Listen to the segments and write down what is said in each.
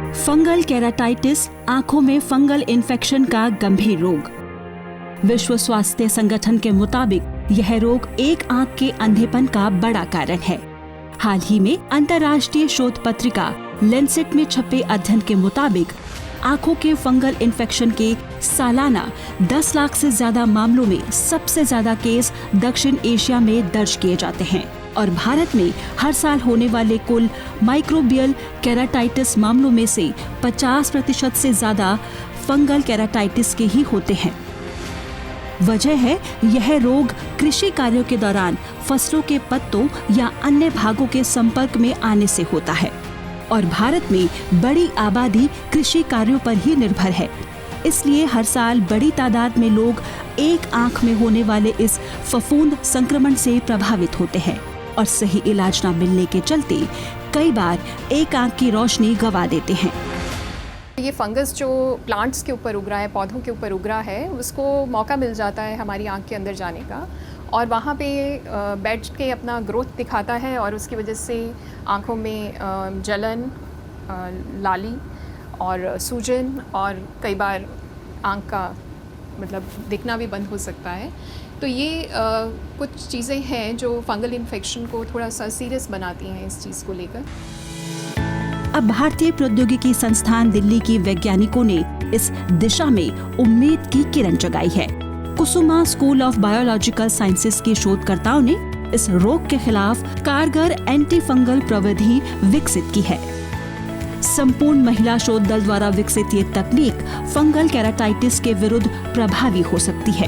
Fungal keratitis आंखों में fungal infection का गंभीर रोग। विश्व स्वास्थ्य संगठन के मुताबिक यह रोग एक आंख के अंधेपन का बड़ा कारण है। हाल ही में अंतर्राष्ट्रीय शोध पत्रिका लेंसेट में छपे अध्ययन के मुताबिक आंखों के फंगल इन्फेक्शन के सालाना 10 लाख से ज्यादा मामलों में सबसे ज्यादा केस दक्षिण एशिया में दर्ज किए जाते हैं और भारत में हर साल होने वाले कुल माइक्रोबियल केराटाइटिस मामलों में से 50% से ज्यादा फंगल केराटाइटिस के ही होते हैं। वजह है यह रोग कृषि कार्यों के दौरान फसलों के पत्तों या अन्य भागों के संपर्क में आने से होता है और भारत में बड़ी आबादी कृषि कार्यों पर ही निर्भर है। इसलिए हर साल बड़ी तादाद में लोग एक आंख में होने वाले इस फफूंद संक्रमण से प्रभावित होते हैं और सही इलाज न मिलने के चलते कई बार एक आंख की रोशनी गंवा देते हैं। ये फंगस जो प्लांट्स के ऊपर उग रहा है, पौधों के ऊपर उग रहा है, उसको मौका मिल जाता है हमारी आंख के अंदर जाने का और वहाँ पे बैठ के अपना ग्रोथ दिखाता है और उसकी वजह से आँखों में जलन, लाली और सूजन और कई बार आँख का मतलब दिखना भी बंद हो सकता है। तो ये कुछ चीज़ें हैं जो फंगल इन्फेक्शन को थोड़ा सा सीरियस बनाती हैं इस चीज़ को लेकर। अब भारतीय प्रौद्योगिकी संस्थान दिल्ली की वैज्ञानिकों ने इस दिशा में उम्मीद की किरण जगाई है। कुसुमा स्कूल ऑफ बायोलॉजिकल साइंसेज के शोधकर्ताओं ने इस रोग के खिलाफ कारगर एंटी फंगल प्रविधि विकसित की है। संपूर्ण महिला शोध दल द्वारा विकसित ये तकनीक फंगल केराटाइटिस के विरुद्ध प्रभावी हो सकती है।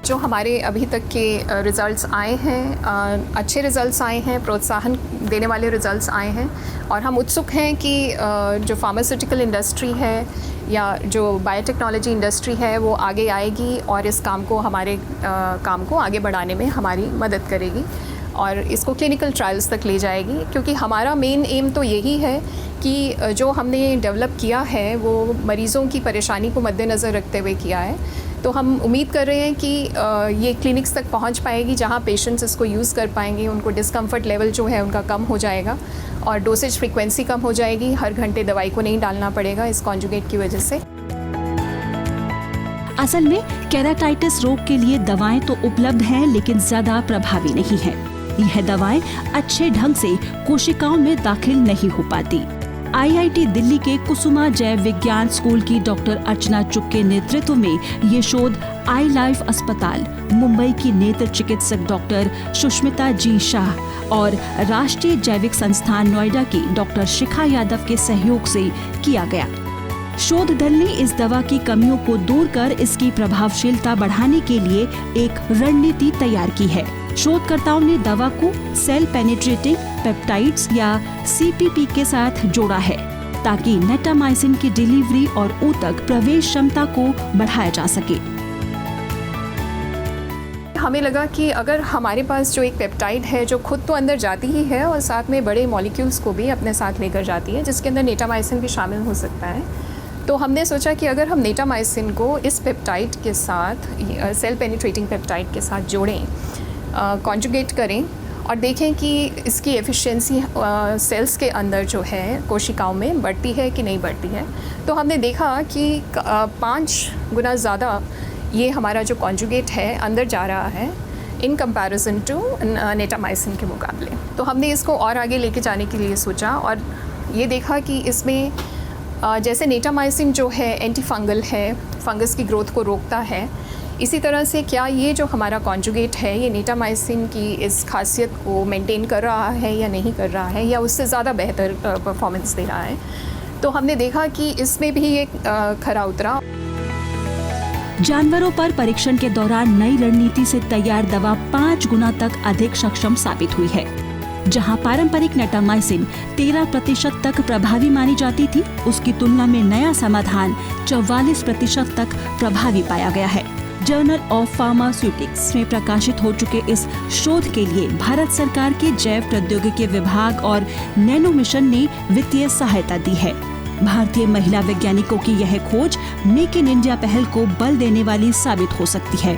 जो हमारे अभी तक के रिज़ल्ट्स आए हैं, अच्छे रिज़ल्ट्स आए हैं, प्रोत्साहन देने वाले रिज़ल्ट्स आए हैं और हम उत्सुक हैं कि जो फार्मास्यूटिकल इंडस्ट्री है या जो बायोटेक्नोलॉजी इंडस्ट्री है वो आगे आएगी और इस काम को हमारे काम को आगे बढ़ाने में हमारी मदद करेगी और इसको क्लिनिकल ट्रायल्स तक ले जाएगी, क्योंकि हमारा मेन एम तो यही है कि जो हमने डेवलप किया है वो मरीज़ों की परेशानी को मद्देनज़र रखते हुए किया है। तो हम उम्मीद कर रहे हैं कि ये क्लिनिक्स तक पहुंच पाएगी जहां पेशेंट्स इसको यूज़ कर पाएंगे, उनको डिस्कम्फर्ट लेवल जो है उनका कम हो जाएगा और डोसेज फ्रीक्वेंसी कम हो जाएगी, हर घंटे दवाई को नहीं डालना पड़ेगा इस कॉन्जुगेट की वजह से। असल में केराटाइटिस रोग के लिए दवाएं तो उपलब्ध हैं लेकिन ज्यादा प्रभावी नहीं हैं। यह दवाएं अच्छे ढंग से कोशिकाओं में दाखिल नहीं हो पाती। IIT दिल्ली के कुसुमा जैव विज्ञान स्कूल की डॉक्टर अर्चना चुग के नेतृत्व में ये शोध आई लाइफ अस्पताल, मुंबई की नेत्र चिकित्सक डॉक्टर सुष्मिता जी शाह और राष्ट्रीय जैविक संस्थान नोएडा की डॉक्टर शिखा यादव के सहयोग से किया गया। शोध दल ने इस दवा की कमियों को दूर कर इसकी प्रभावशीलता बढ़ाने के लिए एक रणनीति तैयार की है। शोधकर्ताओं ने दवा को सेल पेनिट्रेटिंग पेप्टाइड्स या CPP के साथ जोड़ा है ताकि नेटामाइसिन की डिलीवरी और ऊतक प्रवेश क्षमता को बढ़ाया जा सके। हमें लगा कि अगर हमारे पास जो एक पेप्टाइड है जो खुद तो अंदर जाती ही है और साथ में बड़े मॉलिक्यूल्स को भी अपने साथ लेकर जाती है, जिसके अंदर नेटामाइसिन भी शामिल हो सकता है, तो हमने सोचा कि अगर हम नेटामाइसिन को इस पेप्टाइड के साथ, सेल पेनिट्रेटिंग पेप्टाइड के साथ जोड़ें, कॉन्जुगेट करें और देखें कि इसकी एफिशिएंसी सेल्स के अंदर जो है कोशिकाओं में बढ़ती है कि नहीं बढ़ती है। तो हमने देखा कि 5 गुना ज़्यादा ये हमारा जो कॉन्जुगेट है अंदर जा रहा है इन कंपैरिजन टू नेटामाइसिन के मुकाबले। तो हमने इसको और आगे लेके जाने के लिए सोचा और ये देखा कि इसमें जैसे नेटामाइसिन जो है एंटी फंगल है, फंगस की ग्रोथ को रोकता है, इसी तरह से क्या ये जो हमारा कॉन्जुगेट है ये नेटामाइसिन की इस खासियत को मेंटेन कर रहा है या नहीं कर रहा है या उससे ज़्यादा बेहतर परफॉर्मेंस दे रहा है। तो हमने देखा कि इसमें भी ये खरा उतरा। जानवरों पर परीक्षण के दौरान नई रणनीति से तैयार दवा 5 गुना तक अधिक सक्षम साबित हुई है। जहां पारंपरिक नेटामाइसिन 13% तक प्रभावी मानी जाती थी, उसकी तुलना में नया समाधान 44% तक प्रभावी पाया गया है। जर्नल ऑफ फार्मास्यूटिक्स में प्रकाशित हो चुके इस शोध के लिए भारत सरकार के जैव प्रौद्योगिकी विभाग और नैनो मिशन ने वित्तीय सहायता दी है। भारतीय महिला वैज्ञानिकों की यह खोज मेक इन इंडिया पहल को बल देने वाली साबित हो सकती है।